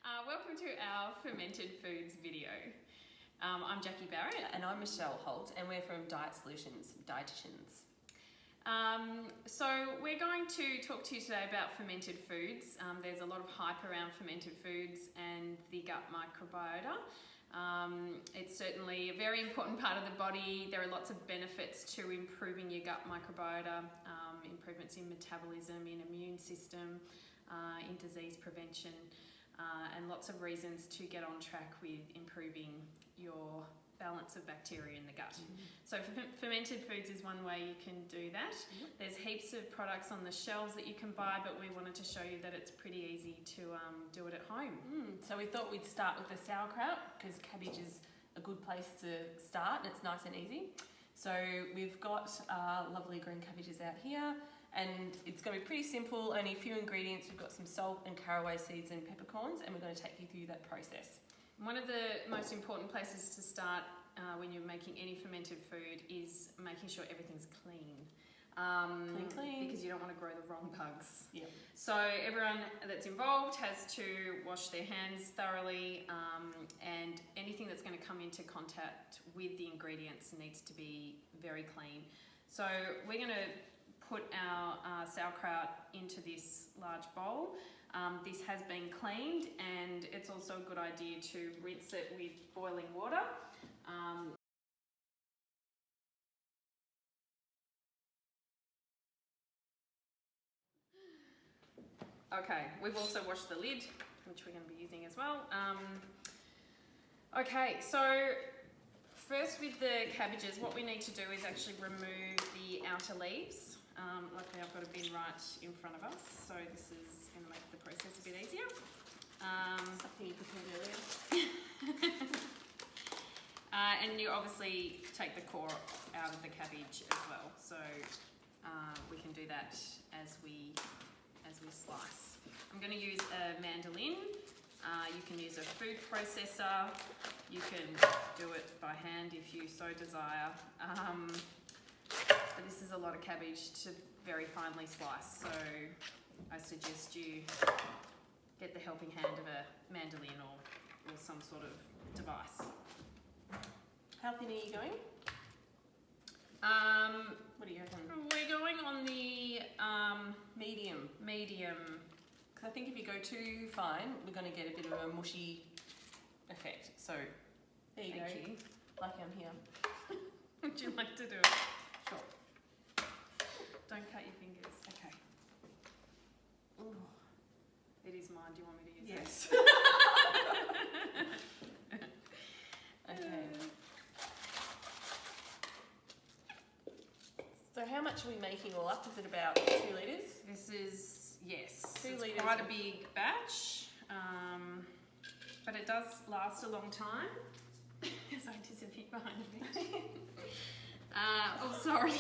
Welcome to our Fermented Foods video. I'm Jaci Barrett. And I'm Michelle Holt, and we're from Diet Solutions, dietitians. So we're going to talk to you today about fermented foods. There's a lot of hype around fermented foods and the gut microbiota. It's certainly a very important part of the body. There are lots of benefits to improving your gut microbiota, improvements in metabolism, in immune system, in disease prevention. And lots of reasons to get on track with improving your balance of bacteria in the gut. So fermented foods is one way you can do that. There's heaps of products on the shelves that you can buy, but we wanted to show you that it's pretty easy to do it at home. So we thought we'd start with the sauerkraut, because cabbage is a good place to start and it's nice and easy. So we've got lovely green cabbages out here, and it's going to be pretty simple, only a few ingredients. We've got some salt and caraway seeds and peppercorns, and we're going to take you through that process. One of the most important places to start when you're making any fermented food is making sure everything's clean. Clean. Because you don't want to grow the wrong bugs. Yep. So everyone that's involved has to wash their hands thoroughly, and anything that's going to come into contact with the ingredients needs to be very clean. So we're going to put our sauerkraut into this large bowl. This has been cleaned, and it's also a good idea to rinse it with boiling water. Okay, we've also washed the lid, which we're going to be using as well. Okay, so first with the cabbages, what we need to do is actually remove the outer leaves. Luckily I've got a bin right in front of us, so this is going to make the process a bit easier. Something you prepared earlier. And you obviously take the core out of the cabbage as well, so we can do that as we slice. I'm going to use a mandolin. You can use a food processor. You can do it by hand if you so desire. But this is a lot of cabbage to very finely slice, so I suggest you get the helping hand of a mandolin or some sort of device. How thin are you going? What do you reckon? We're going on the Medium. medium. Because I think if you go too fine, we're going to get a bit of a mushy effect. So there you Thank go. you. Lucky I'm here. Would you like to do it? Sure. Don't cut your fingers. Okay. Ooh. It is mine. Do you want me to use it? Yes. Okay. So how much are we making all up? Is it about 2 litres? This is, yes, 2 it's litres quite a of- big batch, but it does last a long time. As I disappear behind me. Oh, sorry.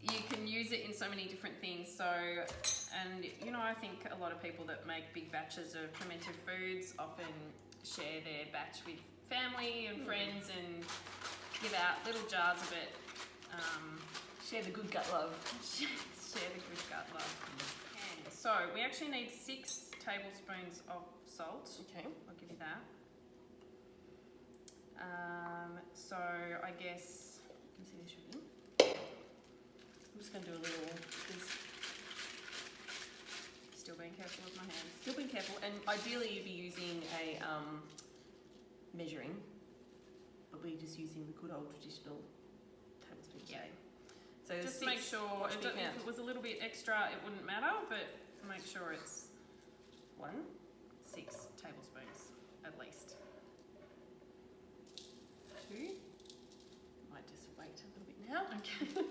You can use it in so many different things. So, and you know, I think a lot of people that make big batches of fermented foods often share their batch with family and friends and give out little jars of it. Share the good gut love. Share the good gut love. And so we actually need 6 tablespoons of salt. Okay. I'll give you that. So I guess Can you see the sugar? I'm just going to do a little. still being careful with my hands. Still being careful, and ideally you'd be using a measuring, but we're just using the good old traditional tablespoon. Yeah. So Just 6, make sure what should we if count? it was a little bit extra, it wouldn't matter, but make sure it's 6 tablespoons at least. 2. Might just wait a little bit now. Okay.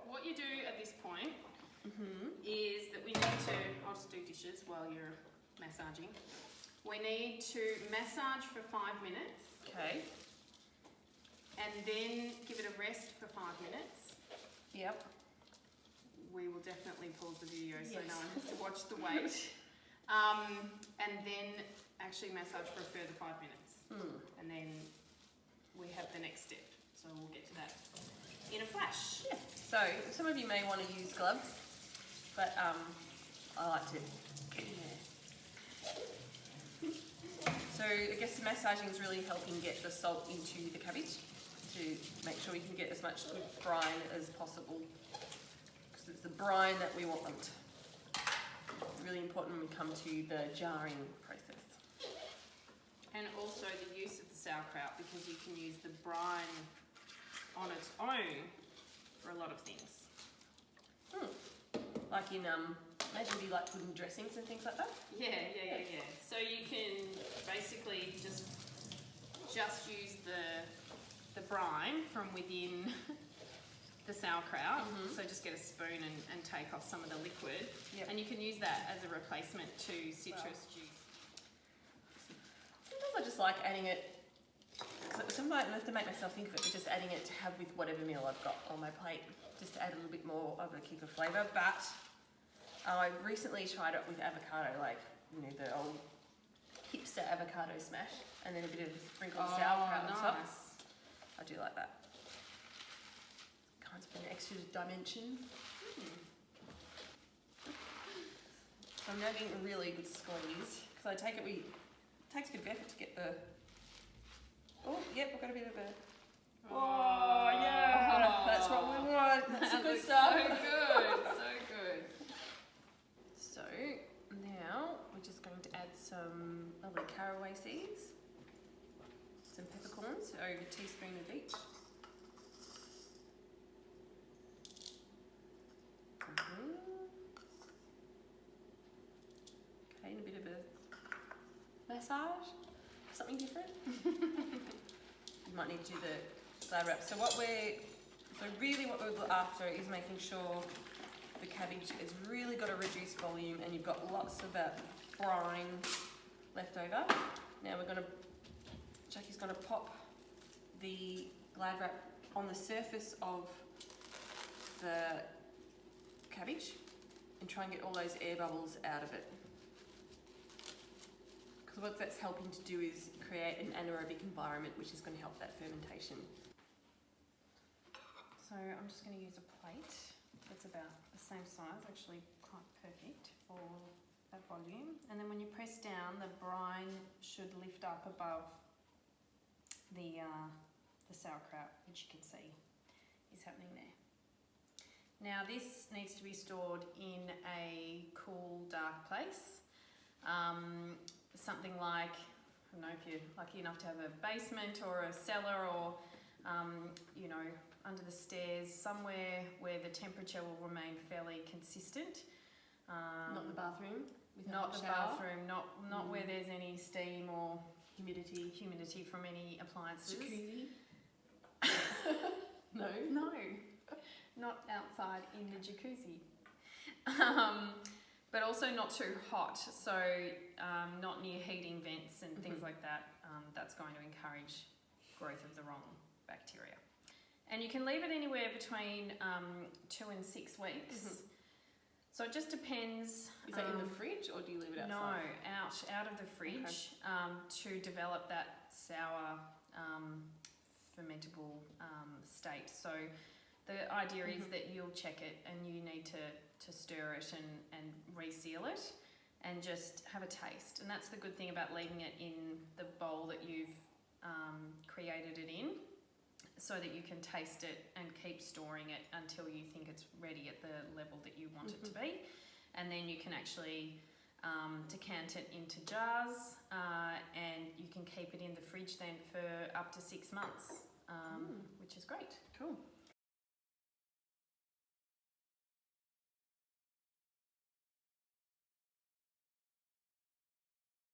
What you do at this point is that we need to, I'll just do dishes while you're massaging. We need to massage for 5 minutes Okay. and then give it a rest for 5 minutes. Yep. We will definitely pause the video so Yes. no one has to watch the wait. And then actually massage for a further 5 minutes. And then we have the next step. So we'll get to that in a flash. Yeah. So some of you may want to use gloves, but I like to get in there. So I guess the massaging is really helping get the salt into the cabbage to make sure we can get as much good brine as possible, because it's the brine that we want. Really important when we come to the jarring process. And also the use of the sauerkraut, because you can use the brine on its own for a lot of things. Like in maybe like wooden dressings and things like that. Yeah. So you can basically just use the brine from within the sauerkraut. So just get a spoon and take off some of the liquid. And you can use that as a replacement to citrus juice. Sometimes I just like adding it, sometimes I have to make myself think of it, but just adding it to have with whatever meal I've got on my plate, just to add a little bit more of a kick of flavour. But I recently tried it with avocado, like, you know, the old hipster avocado smash, and then a bit of sprinkled sauerkraut on top. I do like that. Kind of an extra dimension. So I'm now getting a really good squeeze, because I take it, it takes a bit of effort to get the... Oh, yep, I've got a bit of a... Oh, yeah! That's what we want. That's the good stuff. So good, so good. So now we're just going to add some lovely caraway seeds, some peppercorns, so over a teaspoon of each. Okay, and a bit of a massage, something different. You might need to do the glad wrap. So really what we're after is making sure the cabbage has really got a reduced volume and you've got lots of that brine left over. Now Jaci's going to pop the glad wrap on the surface of the cabbage and try and get all those air bubbles out of it. Because what that's helping to do is create an anaerobic environment, which is going to help that fermentation. So I'm just going to use a plate that's about the same size, actually quite perfect for that volume. And then when you press down, the brine should lift up above the sauerkraut, which you can see is happening there. Now this needs to be stored in a cool, dark place. Something like, I don't know if you're lucky enough to have a basement or a cellar or, you know, under the stairs, somewhere where the temperature will remain fairly consistent. Not the bathroom? Not the bathroom, not where there's any steam or humidity from any appliances. Jacuzzi? No? No, not outside in the jacuzzi. But also not too hot, so not near heating vents and things like that. That's going to encourage growth of the wrong bacteria. And you can leave it anywhere between 2 and 6 weeks. So it just depends. Is that in the fridge or do you leave it outside? No, out of the fridge to develop that sour fermentable state. So the idea is that you'll check it and you need to stir it and reseal it and just have a taste. And that's the good thing about leaving it in the bowl that you've created it in, so that you can taste it and keep storing it until you think it's ready at the level that you want it to be. And then you can actually decant it into jars and you can keep it in the fridge then for up to 6 months, which is great. Cool.